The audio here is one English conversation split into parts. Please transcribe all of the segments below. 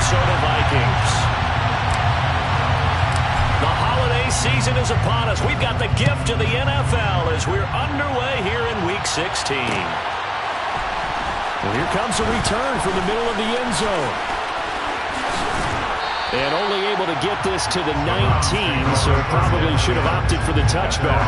Minnesota Vikings. The holiday season is upon us. We've got the gift of the NFL as we're underway here in Week 16. Well, here comes a return from the middle of the end zone. And only able to get this to the 19, so probably should have opted for the touchback.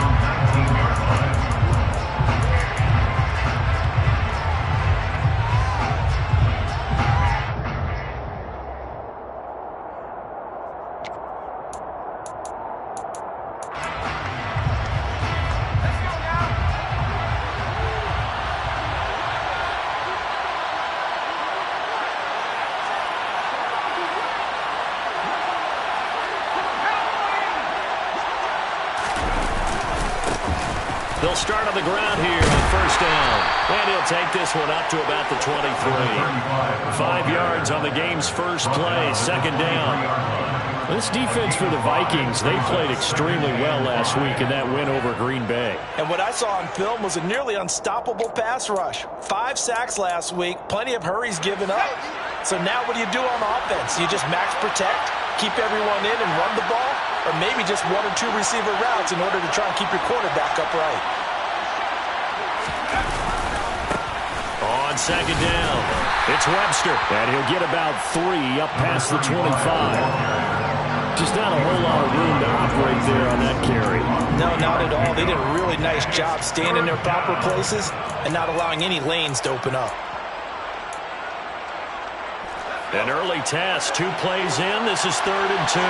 They'll start on the ground here on first down. And he'll take this one up to about the 23. 5 yards on the game's first play, second down. This defense for the Vikings, they played extremely well last week in that win over Green Bay. And what I saw on film was a nearly unstoppable pass rush. 5 sacks last week, plenty of hurries given up. So now what do you do on offense? You just max protect, keep everyone in and run the ball? Or maybe just 1 or 2 receiver routes in order to try and keep your quarterback upright. On second down, it's Webster. And he'll get about 3 up past the 25. Just not a whole lot of room to operate there on that carry. No, not at all. They did a really nice job staying in their proper places and not allowing any lanes to open up. An early test, 2 plays in. This is 3rd and 2.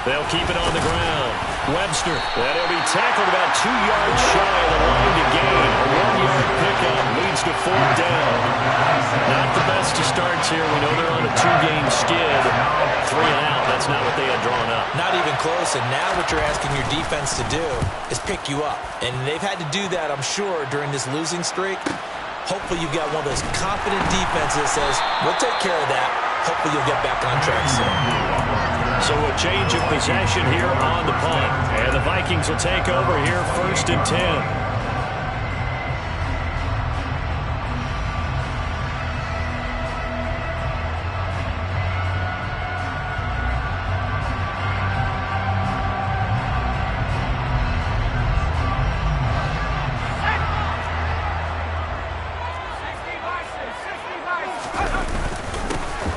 They'll keep it on the ground. Webster, and he'll be tackled about 2 yards shy of the line to gain. A 1-yard pickup leads to 4th down. Not the best of starts here. We know they're on a 2-game skid. 3 and out, that's not what they had drawn up. Not even close, and now what you're asking your defense to do is pick you up. And they've had to do that, I'm sure, during this losing streak. Hopefully you've got one of those confident defenses that says, we'll take care of that. Hopefully you'll get back on track soon. So a change of possession here on the punt. And the Vikings will take over here 1st and 10.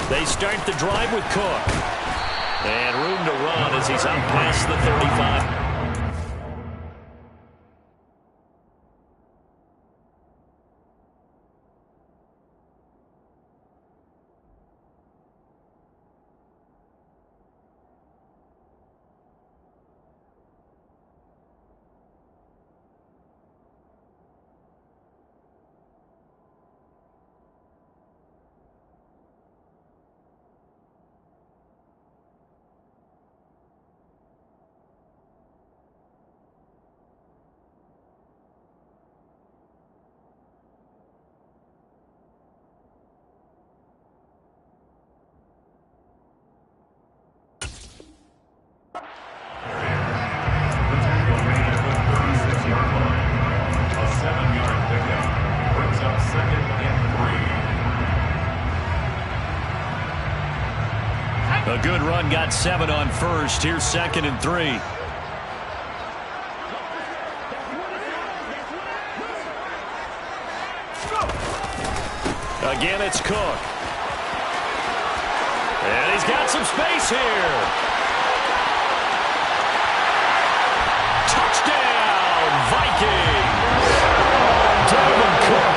They start the drive with Cook. And room to run as he's up past the 35. A good run, got 7 on first. Here's 2nd and 3. Again, it's Cook. And he's got some space here. Touchdown, Vikings. Dalvin Cook.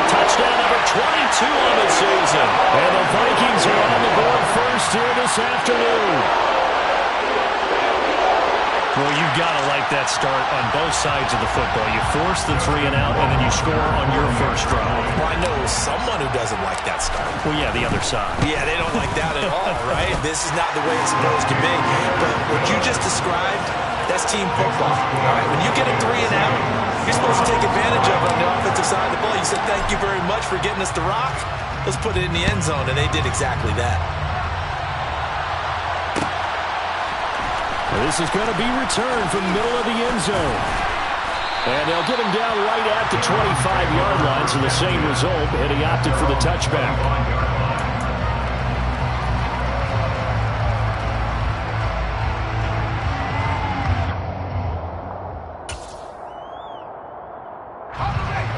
Touchdown number 22 on the season. And the Vikings are on the board first here this afternoon. Well, you've got to like that start on both sides of the football. You force the 3 and out, and then you score on your first drive. Well, I know someone who doesn't like that start. Well, yeah, the other side. Yeah, they don't like that at all, right? This is not the way it's supposed to be. But what you just described, that's team football. All right, when you get a 3 and out, you're supposed to take advantage of it on the offensive side of the ball. You said, thank you very much for getting us the rock. Let's put it in the end zone, and they did exactly that. This is going to be returned from the middle of the end zone. And they'll get him down right at the 25-yard line, so the same result, and he opted for the touchback.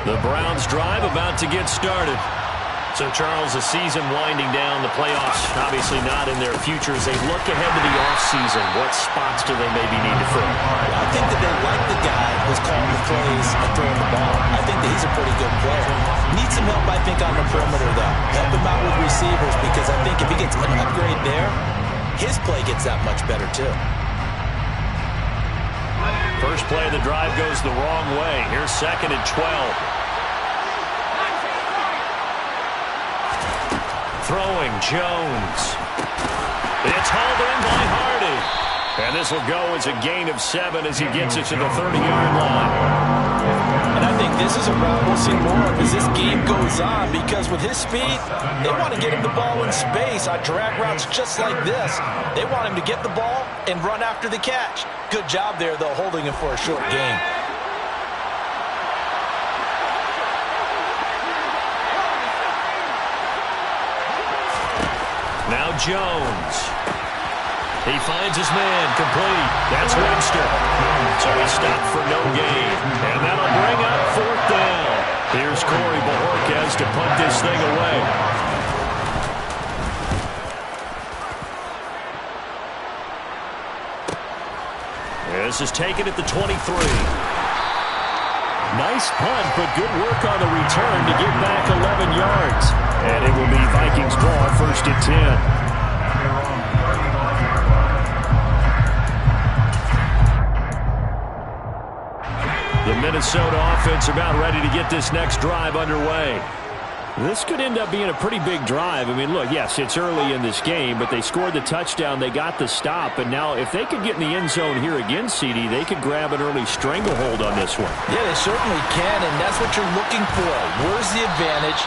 The Browns drive about to get started. So, Charles, the season winding down, the playoffs obviously not in their future. As they look ahead to the offseason, what spots do they maybe need to fill? I think that they like the guy who's calling the plays and throwing the ball. I think that he's a pretty good player. Needs some help, I think, on the perimeter, though. Help him out with receivers, because I think if he gets an upgrade there, his play gets that much better, too. First play of the drive goes the wrong way. Here's 2nd and 12. Throwing, Jones. It's hauled in by Hardy. And this will go as a gain of 7 as he gets it to the 30-yard line. And I think this is a route we'll see more of as this game goes on, because with his speed, they want to get him the ball in space on drag routes just like this. They want him to get the ball and run after the catch. Good job there, though, holding him for a short gain. Now Jones. He finds his man, complete. That's Webster. So he stopped for no gain. And that'll bring up 4th down. Here's Corey Bojorquez to punt this thing away. This is taken at the 23. Nice punt, but good work on the return to get back 11 yards. And it will be Vikings ball, 1st and 10. The Minnesota offense about ready to get this next drive underway. This could end up being a pretty big drive. I mean, look, yes, it's early in this game, but they scored the touchdown, they got the stop, and now if they could get in the end zone here again, CD, they could grab an early stranglehold on this one. Yeah, they certainly can, and that's what you're looking for. Where's the advantage?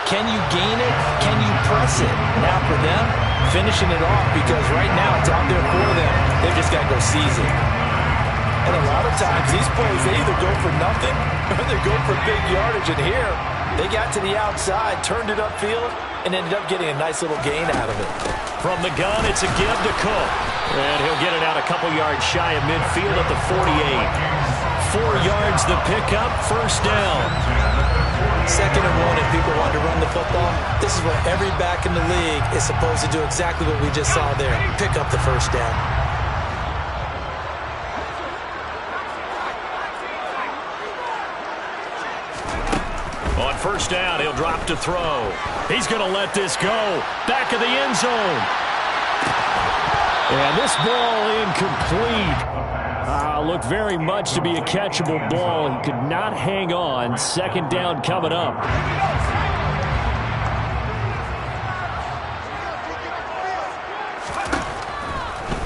Can you gain it? Can you press it? Now for them, finishing it off, because right now it's out there for them. They've just got to go seize it. And a lot of times these plays, they either go for nothing or they go for big yardage. And here, they got to the outside, turned it upfield, and ended up getting a nice little gain out of it. From the gun, it's a give to Cook. And he'll get it out a couple yards shy of midfield at the 48. 4 yards the pickup, 1st down. 2nd and 1, if people want to run the football, this is where every back in the league is supposed to do exactly what we just saw there. Pick up the 1st down. On 1st down, he'll drop to throw. He's going to let this go. Back of the end zone. And this ball incomplete. Looked very much to be a catchable ball. He could not hang on. 2nd down coming up.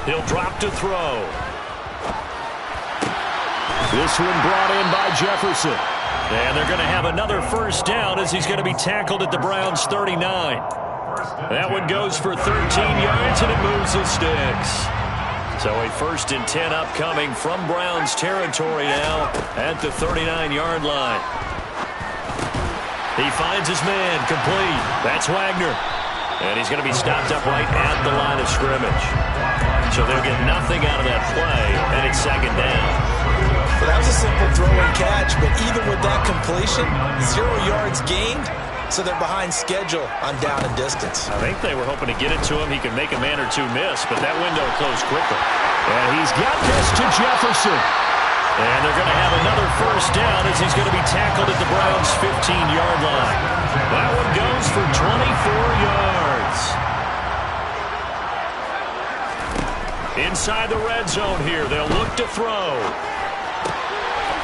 He'll drop to throw. This one brought in by Jefferson. And they're going to have another 1st down as he's going to be tackled at the Browns' 39. That one goes for 13 yards, and it moves the sticks. So a 1st and 10 upcoming from Browns territory now at the 39-yard line. He finds his man, complete. That's Wagner. And he's going to be stopped up right at the line of scrimmage. So they'll get nothing out of that play, and it's 2nd down. Well, that was a simple throw and catch, but even with that completion, 0 yards gained, so they're behind schedule on down and distance. I think they were hoping to get it to him. He could make a man or two miss, but that window closed quickly. And he's got this to Jefferson. And they're going to have another 1st down as he's going to be tackled at the Browns' 15-yard line. That one goes for 24 yards. Inside the red zone here, they'll look to throw.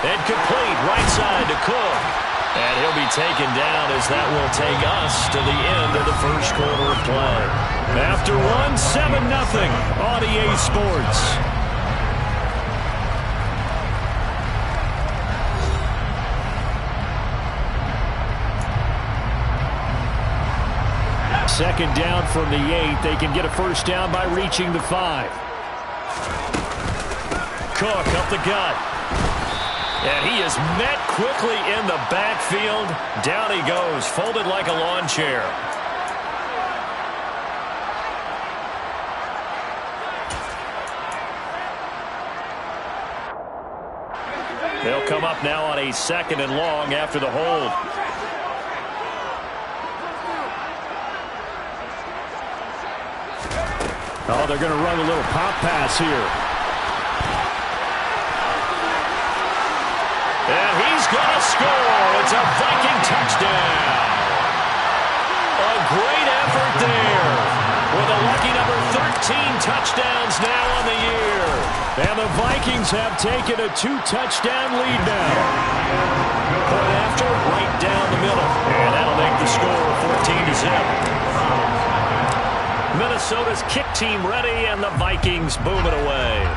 And complete, right side to Cook. And he'll be taken down as that will take us to the end of the 1st quarter of play. After one, 7-0 on EA Sports. Second down from the 8. They can get a 1st down by reaching the 5. Cook up the gut. And he is met quickly in the backfield. Down he goes, folded like a lawn chair. They'll come up now on a 2nd and long after the hold. Oh, they're going to run a little pop pass here. And he's going to score. It's a Viking touchdown. A great effort there. With a lucky number 13 touchdowns now on the year. And the Vikings have taken a 2-touchdown lead now. Point after, right down the middle. And that'll make the score 14-0. Minnesota's kick team ready, and the Vikings boom it away.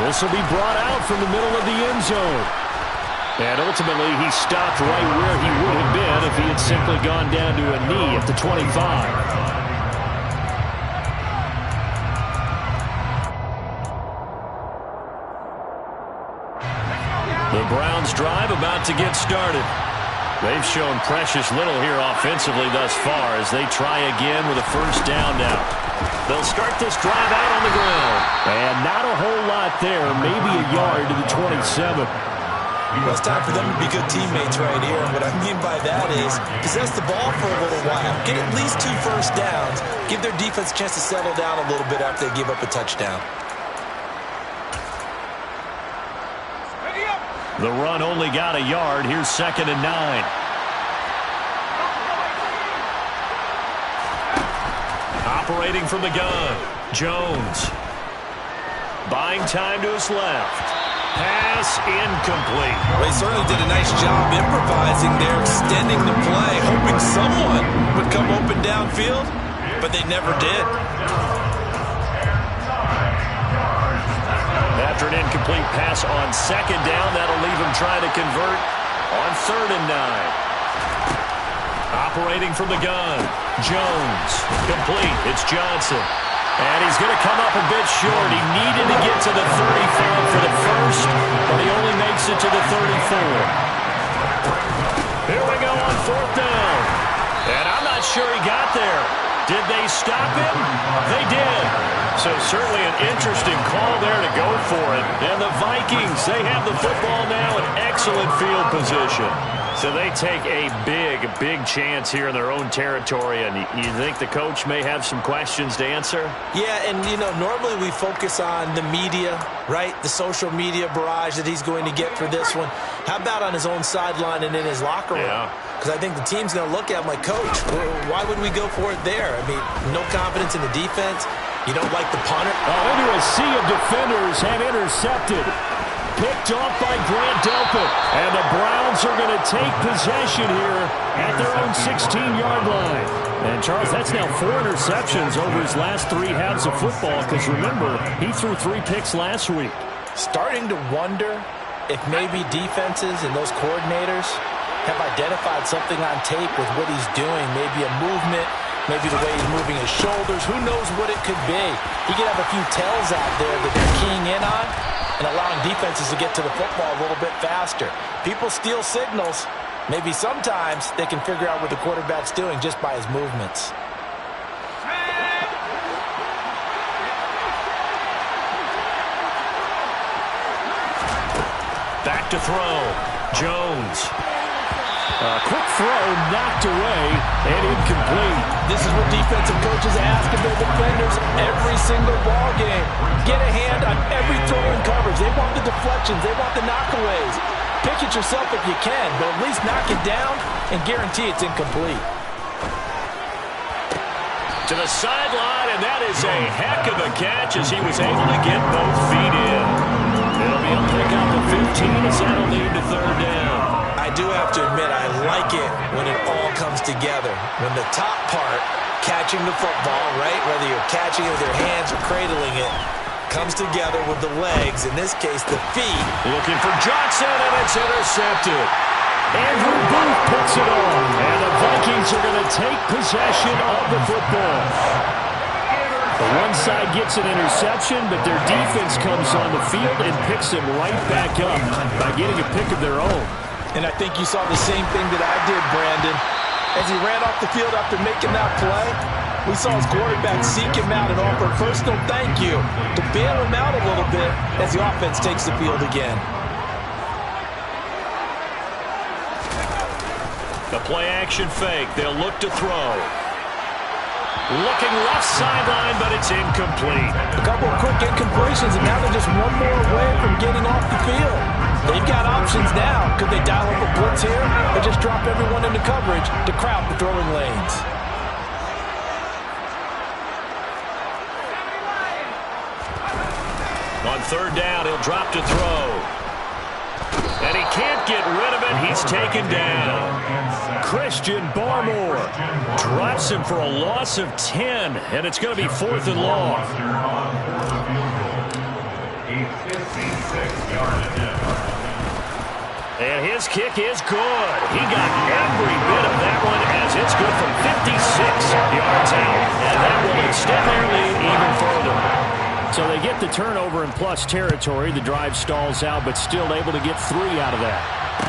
This will be brought out from the middle of the end zone. And ultimately, he stopped right where he would have been if he had simply gone down to a knee at the 25. The Browns drive about to get started. They've shown precious little here offensively thus far as they try again with a first down now. They'll start this drive out on the ground. And not a whole lot there, maybe a yard to the 27. Well, it's time for them to be good teammates right here. And what I mean by that is possess the ball for a little while. Get at least 2 first downs. Give their defense a chance to settle down a little bit after they give up a touchdown. The run only got a yard. Here's 2nd and 9. Operating from the gun, Jones. Buying time to his left. Pass incomplete. Well, he certainly did a nice job improvising there, extending the play, hoping someone would come open downfield, but they never did. After an incomplete pass on 2nd down, that'll leave him trying to convert on 3rd and 9. Operating from the gun, Jones. Complete. It's Johnson. And he's going to come up a bit short. He needed to get to the 35 for the first, but he only makes it to the 34. Here we go on 4th down. And I'm not sure he got there. Did they stop him? They did. So certainly an interesting call there to go for it. And the Vikings, they have the football now in excellent field position. So they take a big chance here in their own territory. And you think the coach may have some questions to answer? Yeah, and, you know, normally we focus on the media, right? The social media barrage that he's going to get for this one. How about on his own sideline and in his locker room? Yeah. Because I think the team's going to look at him like, Coach, why would we go for it there? I mean, no confidence in the defense. You don't like the punter. Oh, into a sea of defenders and intercepted. Picked off by Grant Delpit. And the Browns are going to take possession here at their own 16-yard line. And, Charles, that's now 4 interceptions over his last 3 halves of football because, remember, he threw 3 picks last week. Starting to wonder if maybe defenses and those coordinators have identified something on tape with what he's doing. Maybe a movement, maybe the way he's moving his shoulders. Who knows what it could be? He could have a few tells out there that they're keying in on and allowing defenses to get to the football a little bit faster. People steal signals. Maybe sometimes they can figure out what the quarterback's doing just by his movements. Back to throw. Jones. Quick throw knocked away and incomplete. This is what defensive coaches ask of their defenders every single ball game. Get a hand on every throw in coverage. They want the deflections. They want the knockaways. Pick it yourself if you can, but at least knock it down and guarantee it's incomplete. To the sideline, and that is a heck of a catch as he was able to get both feet in. It'll be a pickup of 15 as that'll lead to 3rd down. I do have to admit, I like it when it all comes together. When the top part, catching the football, right, whether you're catching it with your hands or cradling it, comes together with the legs, in this case, the feet. Looking for Johnson, and it's intercepted. Andrew Booth puts it on, and the Vikings are going to take possession of the football. One side gets an interception, but their defense comes on the field and picks them right back up by getting a pick of their own. And I think you saw the same thing that I did, Brandon. As he ran off the field after making that play, we saw his quarterback seek him out and offer a personal thank you to bail him out a little bit as the offense takes the field again. The play action fake. They'll look to throw. Looking left sideline, but it's incomplete. A couple of quick incompletions, and now they're just one more away from getting off the field. They've got options now. Could they dial up a blitz here or just drop everyone into coverage to crowd the throwing lanes? On third down, he'll drop to throw. And he can't get rid of it. He's taken down. Christian Barmore drops him for a loss of 10, and it's going to be 4th and long. And his kick is good. He got every bit of that one as it's good from 56 yards out. And that will extend their lead even further. So they get the turnover in plus territory. The drive stalls out, but still able to get 3 out of that.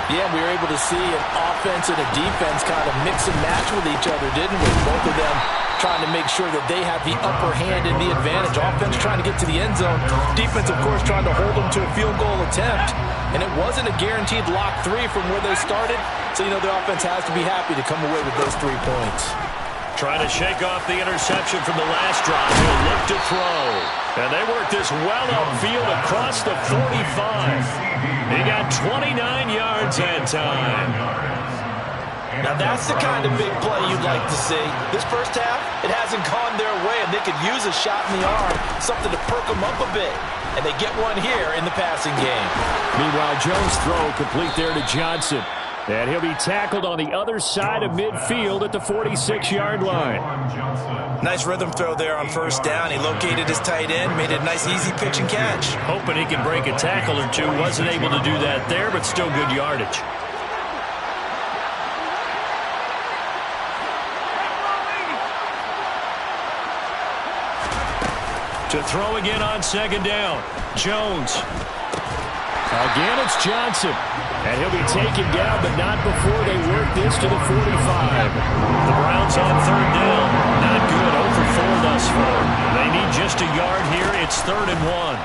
Yeah, we were able to see an offense and a defense kind of mix and match with each other, didn't we? Both of them trying to make sure that they have the upper hand and the advantage. Offense trying to get to the end zone. Defense, of course, trying to hold them to a field goal attempt. And it wasn't a guaranteed lock 3 from where they started. So, you know, the offense has to be happy to come away with those 3 points. Trying to shake off the interception from the last drive. He'll look to throw. And they work this well upfield across the 45. He got 29 yards that time. Now that's the kind of big play you'd like to see. This first half, it hasn't gone their way, and they could use a shot in the arm, something to perk them up a bit. And they get one here in the passing game. Meanwhile, Jones' throw complete there to Johnson. And he'll be tackled on the other side of midfield at the 46-yard line. Nice rhythm throw there on first down. He located his tight end, made it a nice easy pitch and catch. Hoping he can break a tackle or two. Wasn't able to do that there, but still good yardage. To throw again on second down. Jones. Again, it's Johnson. And he'll be taken down, but not before they work this to the 45. The Browns on third down. Not good. 0 for 4 thus far. They need just a yard here. It's 3rd and 1.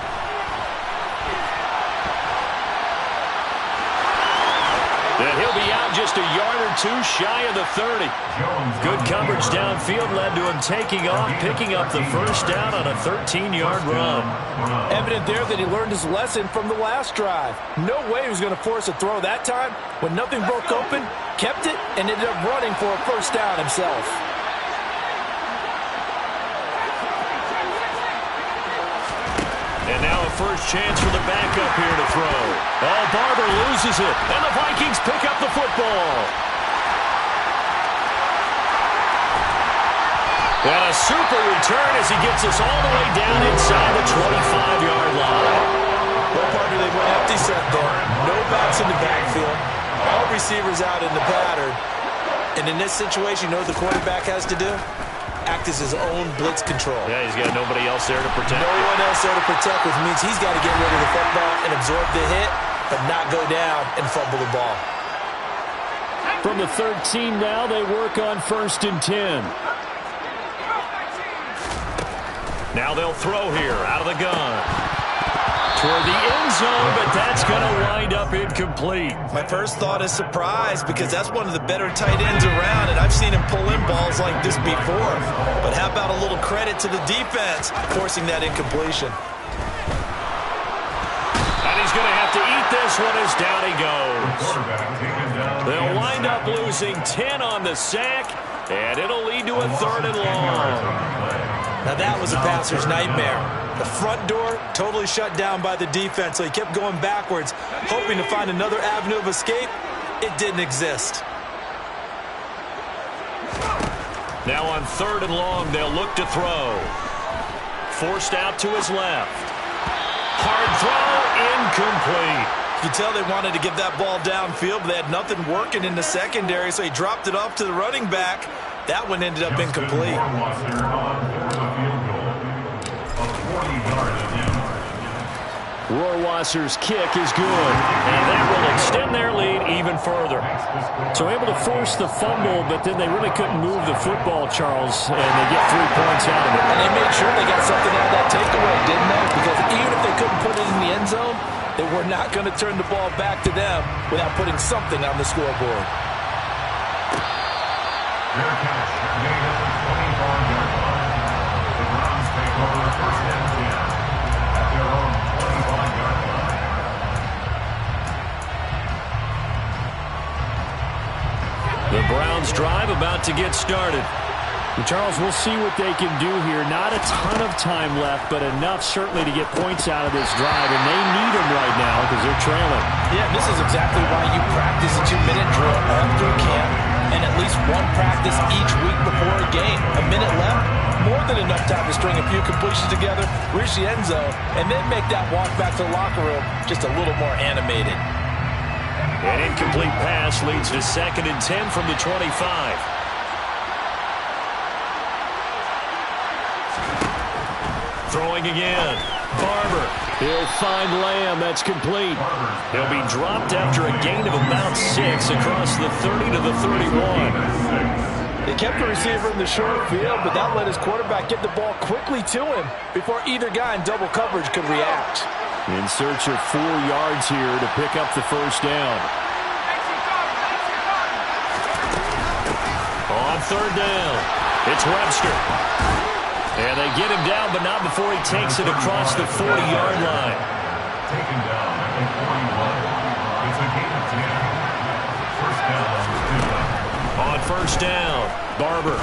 And he'll be out just a yard or 2 shy of the 30. Good coverage downfield led to him taking off, picking up the first down on a 13-yard run. Evident there that he learned his lesson from the last drive. No way he was going to force a throw that time. When nothing broke open, kept it, and ended up running for a first down himself. And now a first chance for the backup here to throw. Oh, Barber loses it, and the Vikings pick up the football. And a super return as he gets us all the way down inside the 25-yard line. Well, partner, they went empty set there. No backs in the backfield. All receivers out in the pattern. And in this situation, you know what the quarterback has to do? Act as his own blitz control. Yeah, he's got nobody else there to protect. No one else there to protect, which means he's got to get rid of the football and absorb the hit, but not go down and fumble the ball. From the 13 now, they work on 1st and 10. Now they'll throw here out of the gun. Toward the end zone, but that's going to wind up incomplete. My first thought is surprise because that's one of the better tight ends around, and I've seen him pull in balls like this before. But how about a little credit to the defense forcing that incompletion? And he's going to have to eat this one as down he goes. They'll wind up losing 10 on the sack, and it'll lead to a 3rd and long. Now that was a passer's nightmare. The front door totally shut down by the defense, so he kept going backwards, hoping to find another avenue of escape. It didn't exist. Now on 3rd and long, they'll look to throw. Forced out to his left. Hard throw, incomplete. You can tell they wanted to get that ball downfield, but they had nothing working in the secondary, so he dropped it off to the running back. That one ended up incomplete. Rohrwasser's kick is good. And that will extend their lead even further. So able to force the fumble, but then they really couldn't move the football, Charles, and they get 3 points out of it. And they made sure they got something out of that takeaway, didn't they? Because even if they couldn't put it in the end zone, they were not going to turn the ball back to them without putting something on the scoreboard. Their catch made at the 24-yard line. The Browns take over first and 10 at their own 25-yard line. The Browns drive about to get started. And Charles, we'll see what they can do here. Not a ton of time left, but enough certainly to get points out of this drive, and they need them right now because they're trailing. Yeah, this is exactly why you practice a 2-minute drill all through camp and at least one practice each week before a game. A minute left, more than enough time to string a few completions together, reach the end zone, and then make that walk back to the locker room just a little more animated. An incomplete pass leads to 2nd and 10 from the 25. Throwing again. Barber. He'll find Lamb. That's complete. He'll be dropped after a gain of about 6 across the 30 to the 31. They kept the receiver in the short field, but that let his quarterback get the ball quickly to him before either guy in double coverage could react. In search of 4 yards here to pick up the first down. On 3rd down, it's Webster. And they get him down, but not before he takes it across the 40-yard line. Taken down at the 41. It's a gain of 10. First down. On 1st down, Barber.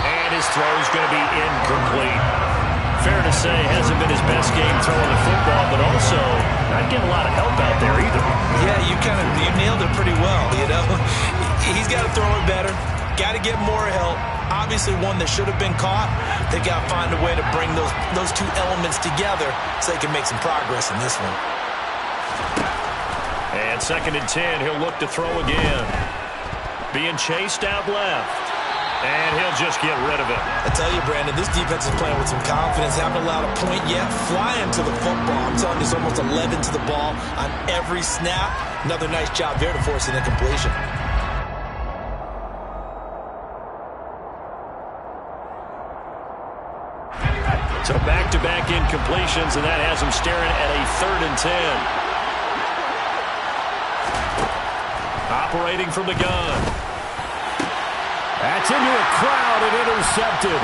And his throw's going to be incomplete. Fair to say, hasn't been his best game throwing the football, but also not getting a lot of help out there either. Yeah, you nailed it pretty well, you know. He's got to throw it better. Got to get more help. Obviously one that should have been caught. They got to find a way to bring those two elements together so they can make some progress in this one. And 2nd and 10, he'll look to throw again. Being chased out left. And he'll just get rid of it. I tell you, Brandon, this defense is playing with some confidence. Haven't allowed a point yet. Flying to the football. I'm telling you, it's almost 11 to the ball on every snap. Another nice job there to force an incompletion. So back-to-back incompletions, and that has him staring at a 3rd and 10. Operating from the gun. That's into a crowd and intercepted.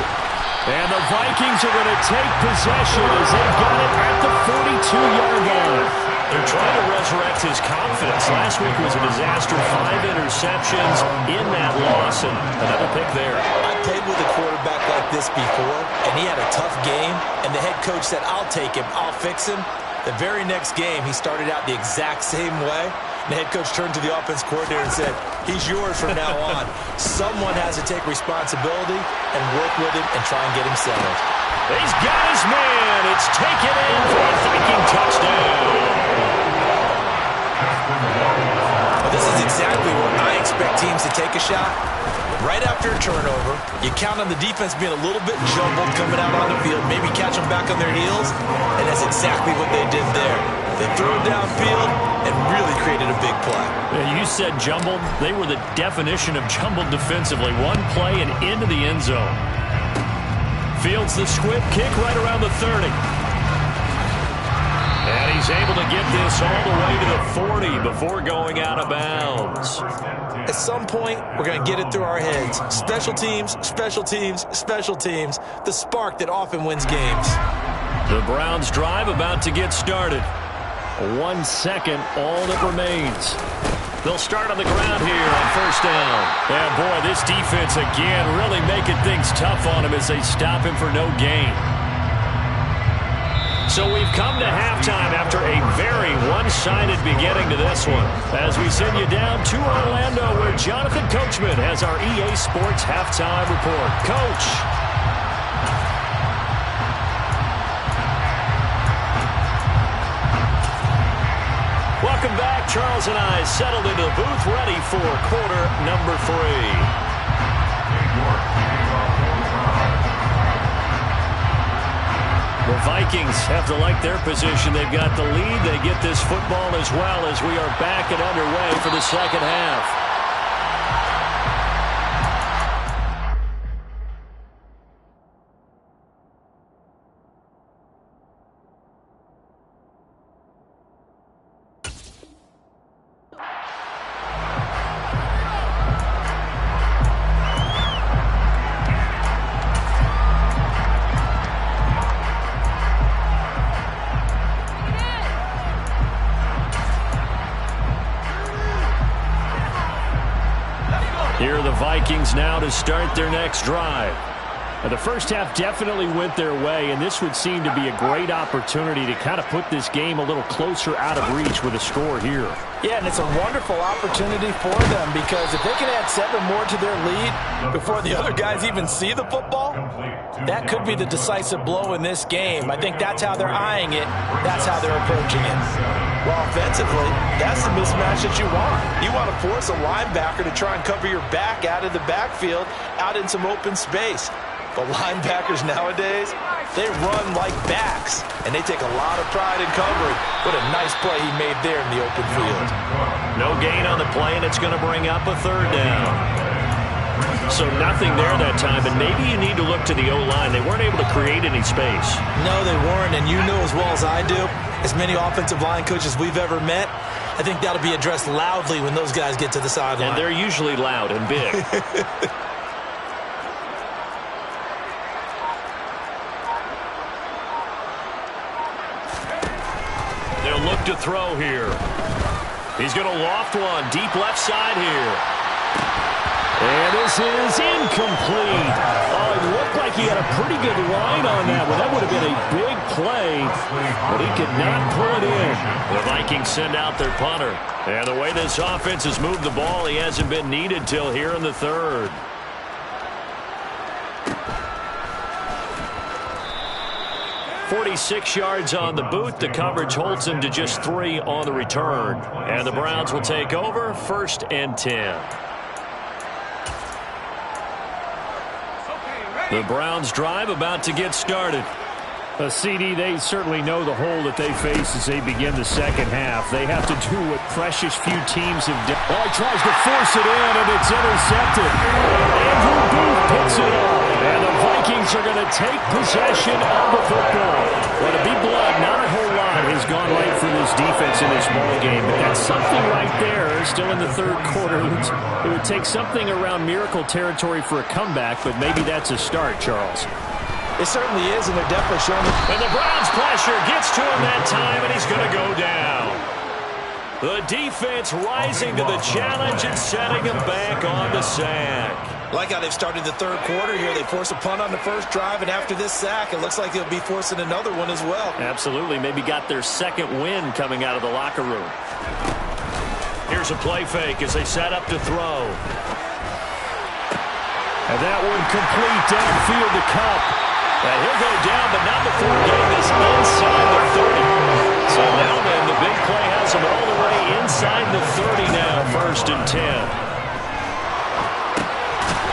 And the Vikings are going to take possession as they've got it at the 42-yard line. They're trying to resurrect his confidence. Last week was a disaster. 5 interceptions in that loss, and another pick there. I played with a quarterback like this before, and he had a tough game, and the head coach said, I'll take him, I'll fix him. The very next game, he started out the exact same way. The head coach turned to the offense coordinator and said, he's yours from now on. Someone has to take responsibility and work with him and try and get him settled. He's got his man. It's taken in for a Viking touchdown. Well, this is exactly where I expect teams to take a shot. Right after a turnover, you count on the defense being a little bit jumbled coming out on the field, maybe catch them back on their heels, and that's exactly what they did there. They threw it downfield and really created a big play. You said jumbled. They were the definition of jumbled defensively. One play and into the end zone. Fields the squib kick right around the 30. And he's able to get this all the way to the 40 before going out of bounds. At some point, we're going to get it through our heads. Special teams, special teams, special teams. The spark that often wins games. The Browns drive about to get started. 1 second, all that remains. They'll start on the ground here on 1st down. And boy, this defense again really making things tough on him as they stop him for no gain. So we've come to halftime after a very one-sided beginning to this one. As we send you down to Orlando where Jonathan Coachman has our EA Sports Halftime Report. Coach. Welcome back. Charles and I settled into the booth ready for quarter number 3. The Vikings have to like their position. They've got the lead. They get this football as well as we are back and underway for the second half. Here are the Vikings now to start their next drive. The first half definitely went their way, and this would seem to be a great opportunity to kind of put this game a little closer out of reach with a score here. Yeah, and it's a wonderful opportunity for them because if they can add 7 more to their lead before the other guys even see the football, that could be the decisive blow in this game. I think that's how they're eyeing it. That's how they're approaching it. Well, offensively, that's the mismatch that you want. You want to force a linebacker to try and cover your back out of the backfield, out in some open space. But linebackers nowadays, they run like backs, and they take a lot of pride in covering. What a nice play he made there in the open field. No gain on the play, and it's going to bring up a third down. So nothing there that time, and maybe you need to look to the O-line. They weren't able to create any space. No, they weren't, and you know as well as I do, as many offensive line coaches we've ever met, I think that'll be addressed loudly when those guys get to the sideline. And they're usually loud and big. They'll look to throw here. He's going to loft one deep left side here. And this is incomplete. Oh, it looked like he had a pretty good line on that one. That would have been a big play, but he could not pull it in. The Vikings send out their punter. And the way this offense has moved the ball, he hasn't been needed till here in the third. "46 yards on the boot. The coverage holds him to just 3 on the return. And the Browns will take over 1st and 10. The Browns drive about to get started. CD, they certainly know the hole that they face as they begin the second half. They have to do what precious few teams have done. Oh, he tries to force it in, and it's intercepted. Andrew Booth picks it up, and the Vikings are going to take possession of the football. Well, to be blunt, not a whole lot has gone right for this defense in this ball game, but that's something right there. Still in the third quarter. It would take something around miracle territory for a comeback, but maybe that's a start, Charles. It certainly is, and they're definitely showing it. And the Browns pressure gets to him that time, and he's going to go down. The defense rising to the challenge and setting him back on the sack. Like how they've started the third quarter here. They force a punt on the first drive, and after this sack, it looks like they'll be forcing another one as well. Absolutely. Maybe got their second win coming out of the locker room. Here's a play fake as they set up to throw. And that one complete downfield to Cup. And he'll go down, but not before getting this inside the 30. So now then, the big play has him all the way inside the 30 now, 1st and 10.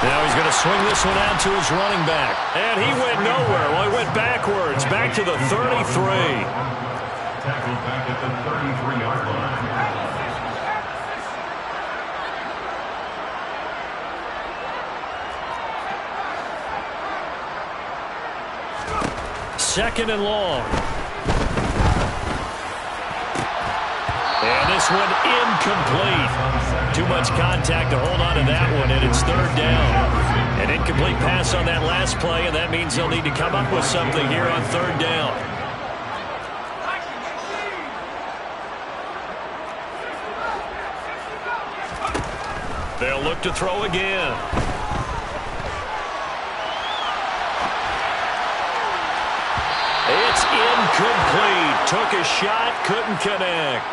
Now he's going to swing this one out to his running back. And he went nowhere. Well, he went backwards, back to the 33. Tackled back at the 33-yard line. Second and long. And this one incomplete. Too much contact to hold on to that one, and it's 3rd down. An incomplete pass on that last play, and that means they'll need to come up with something here on 3rd down. They'll look to throw again. It's incomplete. Took a shot, couldn't connect.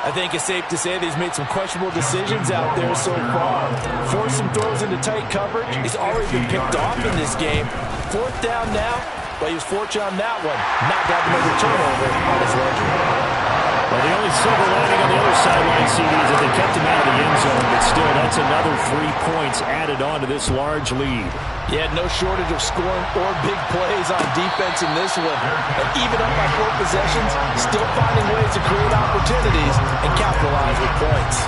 I think it's safe to say that he's made some questionable decisions out there so far. Forced some throws into tight coverage. He's already been picked off in this game. 4th down now, but he was fortunate on that one. Not got another turnover on his ledger. Well, the only silver lining on the other sideline, CD, is that they kept him out of the end zone, but still, that's another 3 points added on to this large lead. Yeah, no shortage of scoring or big plays on defense in this one. And even up by 4 possessions, still finding ways to create opportunities and capitalize with points.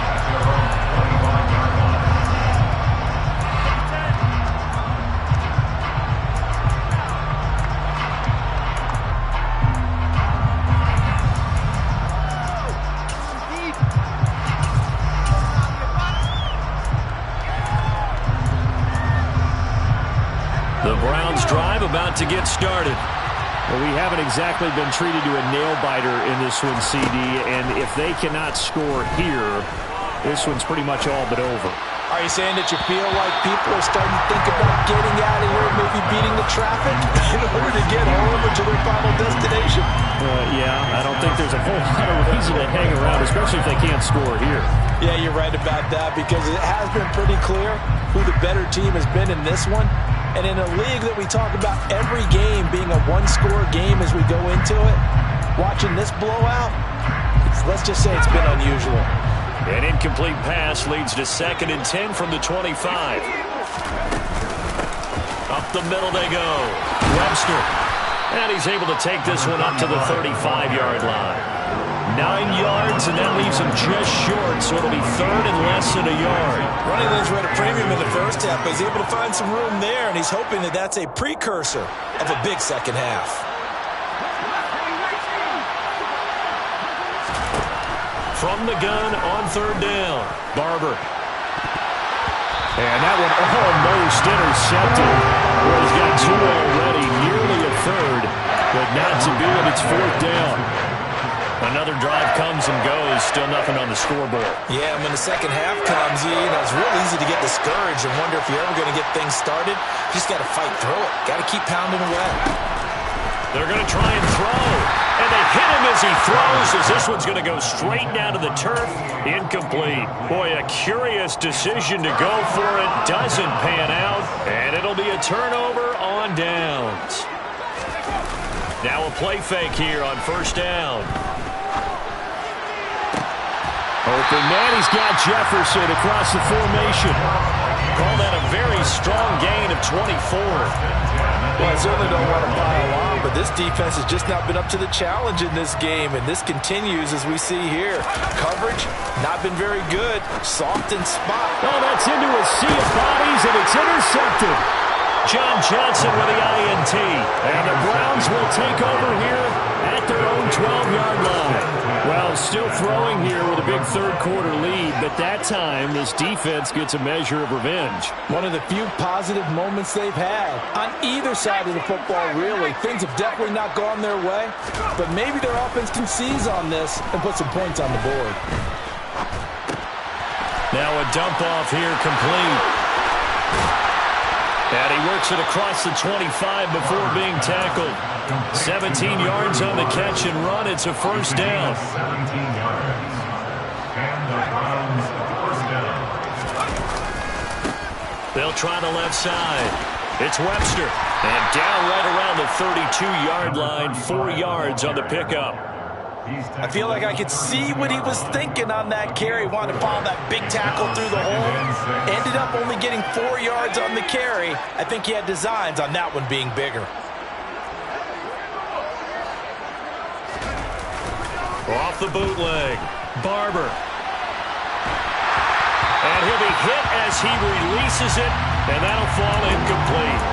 The Browns drive about to get started. Well, we haven't exactly been treated to a nail-biter in this one, CD, and if they cannot score here, this one's pretty much all but over. Are you saying that you feel like people are starting to think about getting out of here and maybe beating the traffic in order to get home or to their final destination? Yeah, I don't think there's a whole lot of reason to hang around, especially if they can't score here. Yeah, you're right about that because it has been pretty clear who the better team has been in this one. And in a league that we talk about every game being a one-score game as we go into it, watching this blowout, let's just say it's been unusual. An incomplete pass leads to 2nd and 10 from the 25. Up the middle they go. Webster. And he's able to take this one up to the 35-yard line. 9 yards, and that leaves him just short, so it'll be 3rd and less than a yard. Running those were at a premium in the first half, but he's able to find some room there, and he's hoping that that's a precursor of a big second half. From the gun on 3rd down, Barber. And that one almost intercepted. Well, he's got 2 already, nearly a 3rd, but not to be it. It's 4th down. Another drive comes and goes, still nothing on the scoreboard. Yeah, and when the second half comes, it's real easy to get discouraged and wonder if you're ever going to get things started. You just got to fight through it. Got to keep pounding away. They're going to try and throw. And they hit him as he throws, as this one's going to go straight down to the turf. Incomplete. Boy, a curious decision to go for it. Doesn't pan out. And it'll be a turnover on downs. Now a play fake here on 1st down. Open man, he's got Jefferson across the formation. Call that a very strong gain of 24. Well, I certainly don't want to pile on, but this defense has just not been up to the challenge in this game, and this continues as we see here. Coverage, not been very good. Soft in spot. Oh, that's into a sea of bodies, and it's intercepted. John Johnson with the INT. And the Browns will take over here at their own 12-yard line. Well, still throwing here with a big third-quarter lead, but that time this defense gets a measure of revenge. One of the few positive moments they've had on either side of the football, really. Things have definitely not gone their way, but maybe their offense can seize on this and put some points on the board. Now a dump off here complete. And he works it across the 25 before being tackled. 17 yards on the catch and run. It's a 1st down. 17 yards. And the Browns, 1st down. They'll try the left side. It's Webster. And down right around the 32-yard line. 4 yards on the pickup. I feel like I could see what he was thinking on that carry. Wanted to follow that big tackle through the hole. Ended up only getting 4 yards on the carry. I think he had designs on that one being bigger. Off the bootleg. Barber. And he'll be hit as he releases it. And that'll fall incomplete.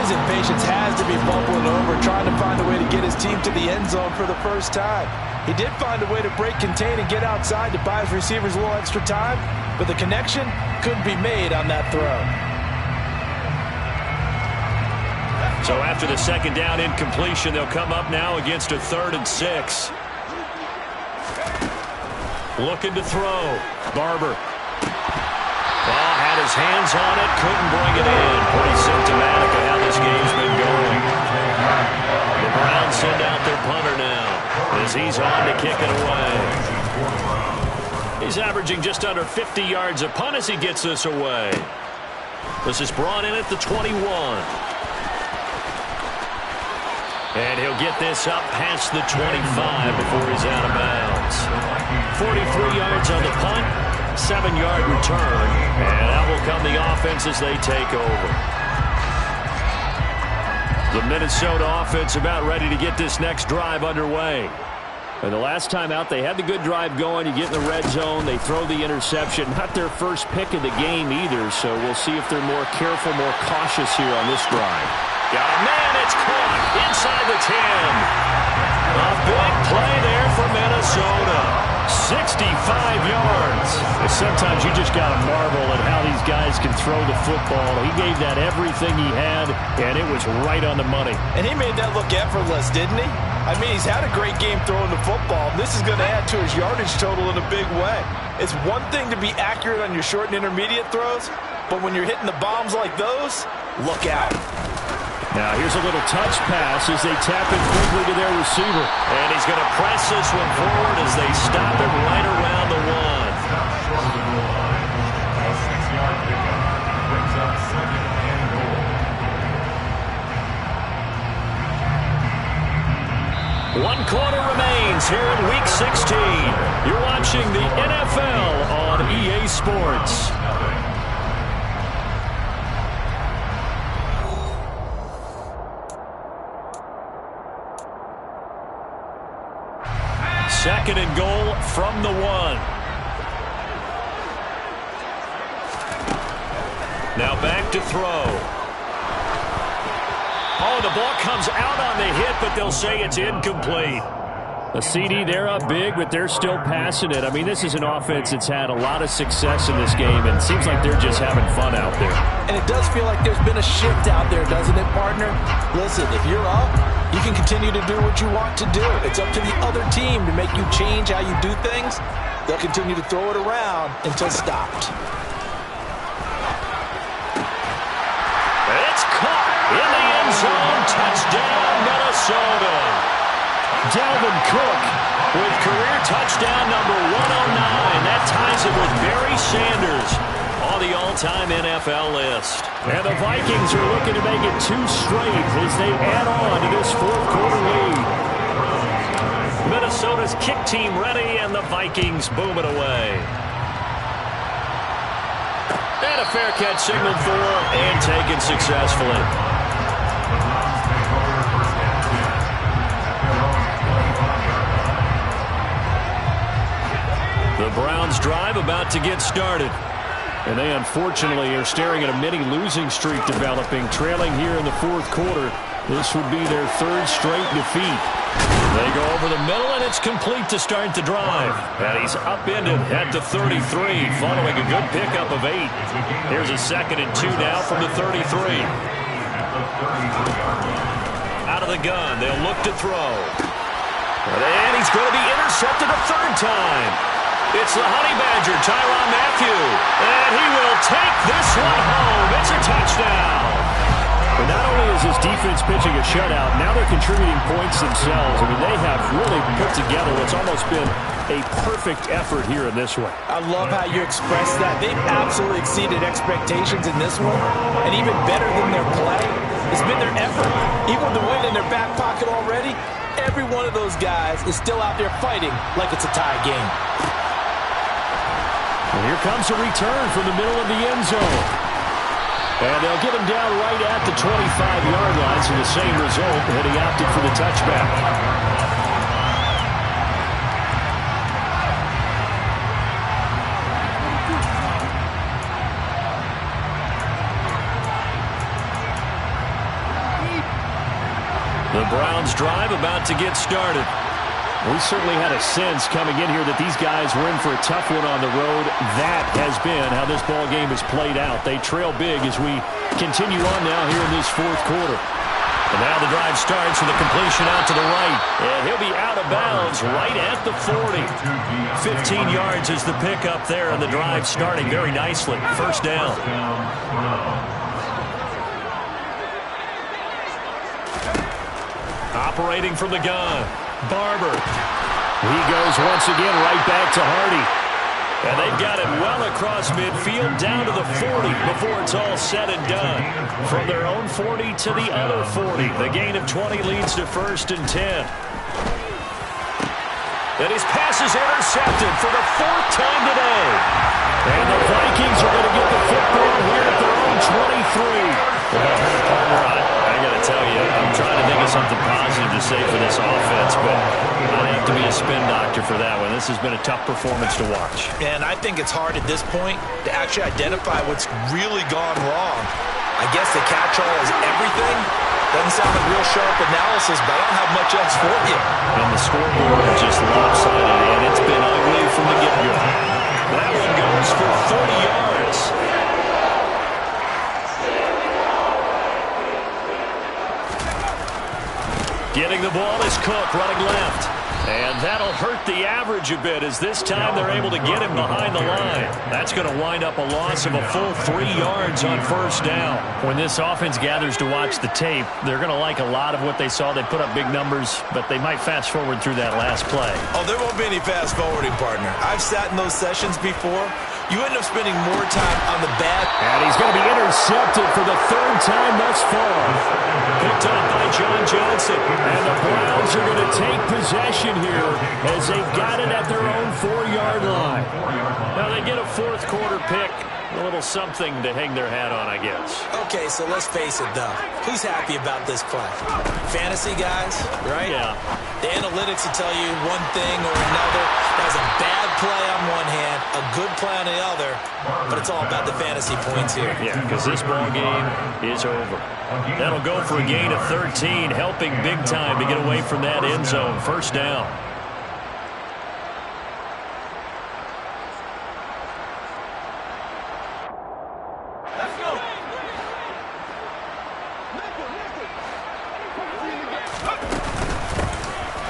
His impatience has to be bubbling over, trying to find a way to get his team to the end zone for the first time. He did find a way to break contain and get outside to buy his receivers a little extra time, but the connection couldn't be made on that throw. So after the 2nd down incompletion, they'll come up now against a 3rd and 6. Looking to throw. Barber. Well, had his hands on it, couldn't bring it in. Pretty symptomatic of how this game's been going. The Browns send out their punter now as he's on to kick it away. He's averaging just under 50 yards a punt as he gets this away. This is brought in at the 21. And he'll get this up past the 25 before he's out of bounds. 43 yards on the punt, 7-yard return. And out will come the offense as they take over. The Minnesota offense about ready to get this next drive underway. And the last time out, they had the good drive going. You get in the red zone, they throw the interception. Not their first pick of the game either, so we'll see if they're more careful, more cautious here on this drive. Got a man, it's caught inside the 10. A big play there for Minnesota. 65 yards. Sometimes you just got to marvel at how these guys can throw the football. He gave that everything he had, and it was right on the money. And he made that look effortless, didn't he? I mean, he's had a great game throwing the football. This is going to add to his yardage total in a big way. It's one thing to be accurate on your short and intermediate throws, but when you're hitting the bombs like those, look out. Now here's a little touch pass as they tap it quickly to their receiver. And he's going to press this one forward as they stop him right around the 1. A 6-yard pickup brings up 2nd and goal. 1 quarter remains here in Week 16. You're watching the NFL on EA Sports. Second and goal from the 1. Now back to throw. Oh, the ball comes out on the hit, but they'll say it's incomplete. A CD, they're up big, but they're still passing it. I mean, this is an offense that's had a lot of success in this game, and it seems like they're just having fun out there. And it does feel like there's been a shift out there, doesn't it, partner? Listen, if you're up, you can continue to do what you want to do. It's up to the other team to make you change how you do things. They'll continue to throw it around until stopped. It's caught in the end zone. Touchdown, Minnesota. Dalvin Cook with career touchdown number 109. That ties it with Barry Sanders on the all-time NFL list. And the Vikings are looking to make it 2 straight as they add on to this 4th quarter lead. Minnesota's kick team ready, and the Vikings boom it away. And a fair catch signaled for and taken successfully. The Browns drive about to get started. And they unfortunately are staring at a mini losing streak developing, trailing here in the 4th quarter. This would be their 3rd straight defeat. They go over the middle, and it's complete to start the drive. And he's upended at the 33, following a good pickup of 8. Here's a 2nd and 2 now from the 33. Out of the gun, they'll look to throw. And he's going to be intercepted a 3rd time. It's the Honey Badger, Tyrann Mathieu. And he will take this one home. It's a touchdown. But not only is this defense pitching a shutout, now they're contributing points themselves. I mean, they have really put together what's almost been a perfect effort here in this one. I love how you express that. They've absolutely exceeded expectations in this one. And even better than their play, it's been their effort. Even with the win in their back pocket already, every one of those guys is still out there fighting like it's a tie game. And here comes a return from the middle of the end zone. And they'll get him down right at the 25-yard line, so the same result, and he opted for the touchback. The Browns drive about to get started. We certainly had a sense coming in here that these guys were in for a tough one on the road. That has been how this ball game has played out. They trail big as we continue on now here in this 4th quarter. And now the drive starts with a completion out to the right. And he'll be out of bounds right at the 40. 15 yards is the pickup there, and the drive starting very nicely. 1st down. Operating from the gun. Barber. He goes once again right back to Hardy. And they've got it well across midfield, down to the 40 before it's all said and done. From their own 40 to the other 40. The gain of 20 leads to 1st and 10. And his pass is intercepted for the 4th time today. And the Vikings are going to get the football here at their own 23. Well, I got to tell you, I'm trying to think of something positive to say for this offense, but I'd have to be a spin doctor for that one. This has been a tough performance to watch. And I think it's hard at this point to actually identify what's really gone wrong. I guess the catch-all is everything. Doesn't sound like real sharp analysis, but I don't have much else for you. And the scoreboard just lopsided, and it's been ugly from the get-go. That one goes for 30 yards. Getting the ball is Cook, running left. And that'll hurt the average a bit, as this time they're able to get him behind the line. That's going to wind up a loss of a full 3 yards on 1st down. When this offense gathers to watch the tape, they're going to like a lot of what they saw. They put up big numbers, but they might fast forward through that last play. Oh, there won't be any fast forwarding, partner. I've sat in those sessions before. You end up spending more time on the bad. And he's going to be intercepted for the 3rd time thus far. Picked up by John Johnson. And the Browns are going to take possession here as they've got it at their own 4-yard line. Now they get a 4th quarter pick. A little something to hang their hat on, I guess. Okay, so let's face it, though. Who's happy about this play? Fantasy guys, right? Yeah. The analytics will tell you one thing or another. That was a bad play on one hand, a good play on the other, but it's all about the fantasy points here. Yeah, because this ball game is over. That'll go for a gain of 13, helping big time to get away from that end zone. 1st down.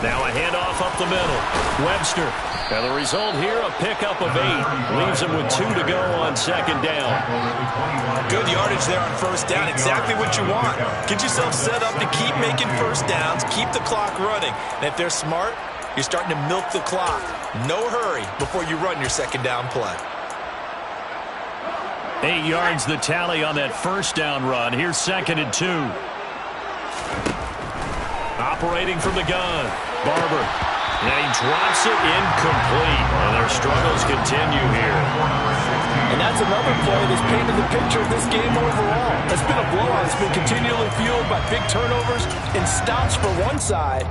Now a handoff up the middle. Webster. And the result here, a pickup of 8. Leaves him with 2 to go on 2nd down. Good yardage there on 1st down. Exactly what you want. Get yourself set up to keep making 1st downs, keep the clock running. And if they're smart, you're starting to milk the clock. No hurry before you run your 2nd down play. 8 yards the tally on that 1st down run. Here's 2nd and 2. Operating from the gun. Barber. And he drops it incomplete. And their struggles continue here. And that's another play that's painted the picture of this game overall. It's been a blowout. It's been continually fueled by big turnovers and stops for one side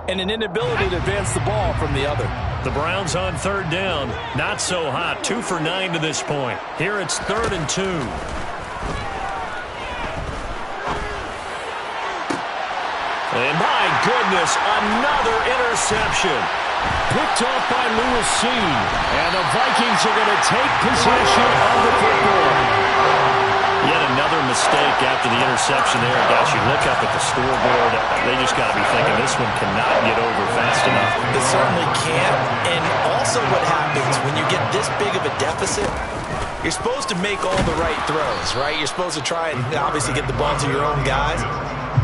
and an inability to advance the ball from the other. The Browns on 3rd down. Not so hot. 2 for 9 to this point. Here it's 3rd and 2. And my goodness, another interception. Picked off by Lewis C. And the Vikings are going to take possession of the football. Yet another mistake after the interception there. Gosh, you look up at the scoreboard, they just got to be thinking this one cannot get over fast enough. It certainly can't. And also what happens when you get this big of a deficit, you're supposed to make all the right throws, right? You're supposed to try and obviously get the ball to your own guys.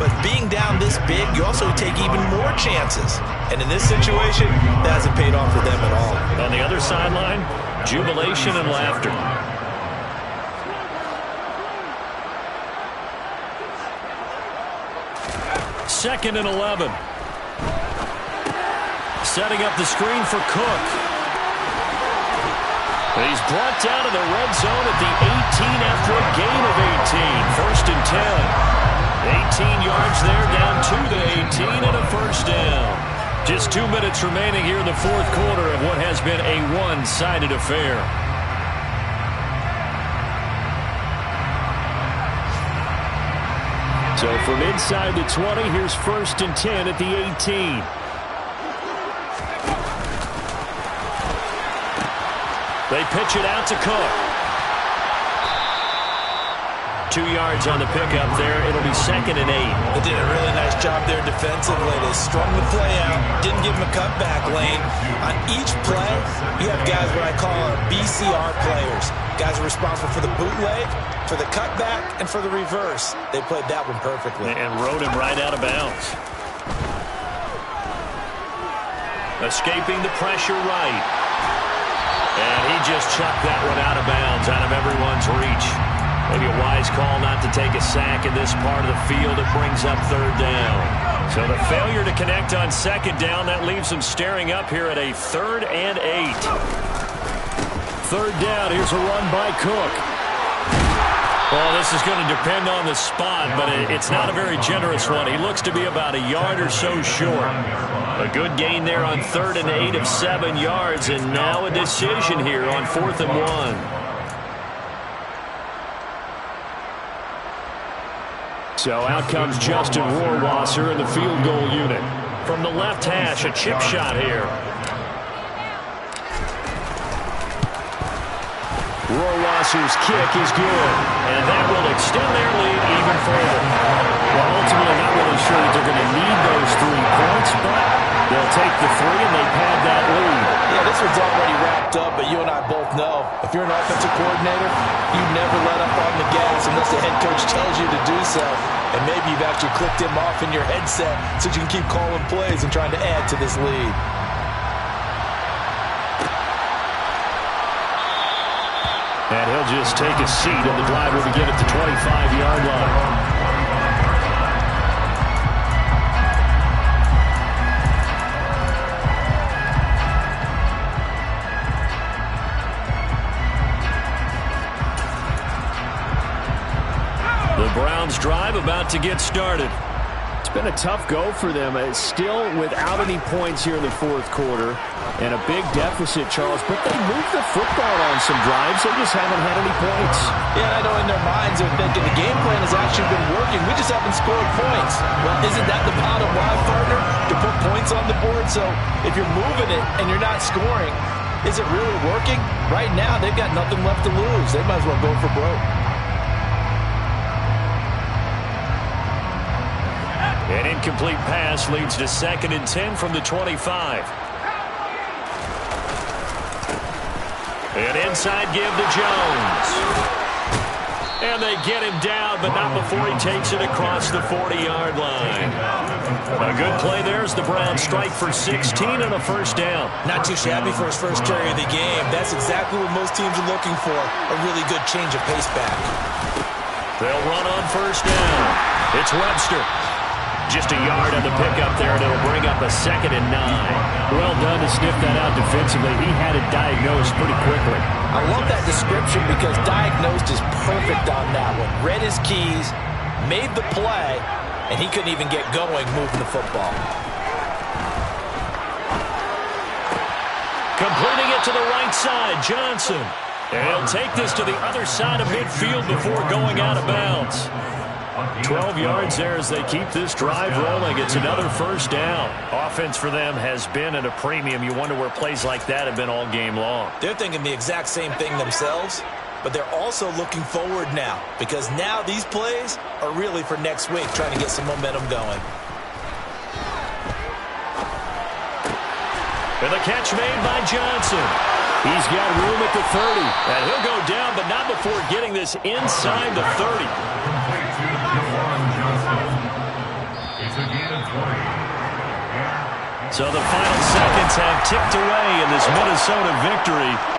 But being down this big, you also take even more chances. And in this situation, that hasn't paid off for them at all. On the other sideline, jubilation and laughter. Second and 11. Setting up the screen for Cook. He's brought down to the red zone at the 18 after a gain of 18. 1st and 10. 18 yards there, down to the 18 and a 1st down. Just 2 minutes remaining here in the 4th quarter of what has been a one-sided affair. So from inside the 20, here's 1st and 10 at the 18. They pitch it out to Cook. 2 yards on the pickup there. It'll be 2nd and 8. They did a really nice job there defensively. They strung the play out, didn't give him a cutback lane. On each play, you have guys what I call BCR players. Guys are responsible for the bootleg, for the cutback, and for the reverse. They played that one perfectly. And rode him right out of bounds. Escaping the pressure right. And he just chucked that one out of bounds, out of everyone's reach. Maybe a wise call not to take a sack in this part of the field. It brings up third down. So the failure to connect on second down, that leaves them staring up here at a 3rd and 8. Third down, here's a run by Cook. Well, this is going to depend on the spot, but it's not a very generous one. He looks to be about a yard or so short. A good gain there on 3rd and 8 of 7 yards, and now a decision here on 4th and 1. So out comes Justin Rohrwasser in the field goal unit. From the left hash, a chip shot here. Rohrwasser's kick is good. And that will extend their lead even further. Well, ultimately, not really sure that they're going to need those 3 points, but they'll take the 3 and they pad that lead. Yeah, this one's already wrapped up, but you and I both know if you're an offensive coordinator, you never let up on the gas unless the head coach tells you to do so. And maybe you've actually clicked him off in your headset so you can keep calling plays and trying to add to this lead. And he'll just take a seat, and the drive will begin at the 25-yard line. The Browns drive about to get started. It's been a tough go for them. It's still without any points here in the 4th quarter. And a big deficit, Charles. But they moved the football on some drives. They just haven't had any points. Yeah, I know in their minds they're thinking the game plan has actually been working. We just haven't scored points. Well, isn't that the bottom line, partner? To put points on the board? So if you're moving it and you're not scoring, is it really working? Right now, they've got nothing left to lose. They might as well go for broke. An incomplete pass leads to 2nd and 10 from the 25. An inside give to Jones. And they get him down, but not before he takes it across the 40-yard line. A good play there as the Browns strike for 16 and a first down. Not too shabby for his first carry of the game. That's exactly what most teams are looking for, a really good change of pace back. They'll run on first down. It's Webster. Just a yard on the pickup there, and it'll bring up a 2nd and 9. Well done to sniff that out defensively. He had it diagnosed pretty quickly. I love that description because diagnosed is perfect on that one. Read his keys, made the play, and he couldn't even get going moving the football. Completing it to the right side, Johnson. And he'll take this to the other side of midfield before going out of bounds. 12 yards there as they keep this drive rolling. It's another first down. Offense for them has been at a premium. You wonder where plays like that have been all game long. They're thinking the exact same thing themselves, but they're also looking forward now because now these plays are really for next week, trying to get some momentum going. And the catch made by Johnson. He's got room at the 30. And he'll go down, but not before getting this inside the 30. So the final seconds have ticked away in this Minnesota victory.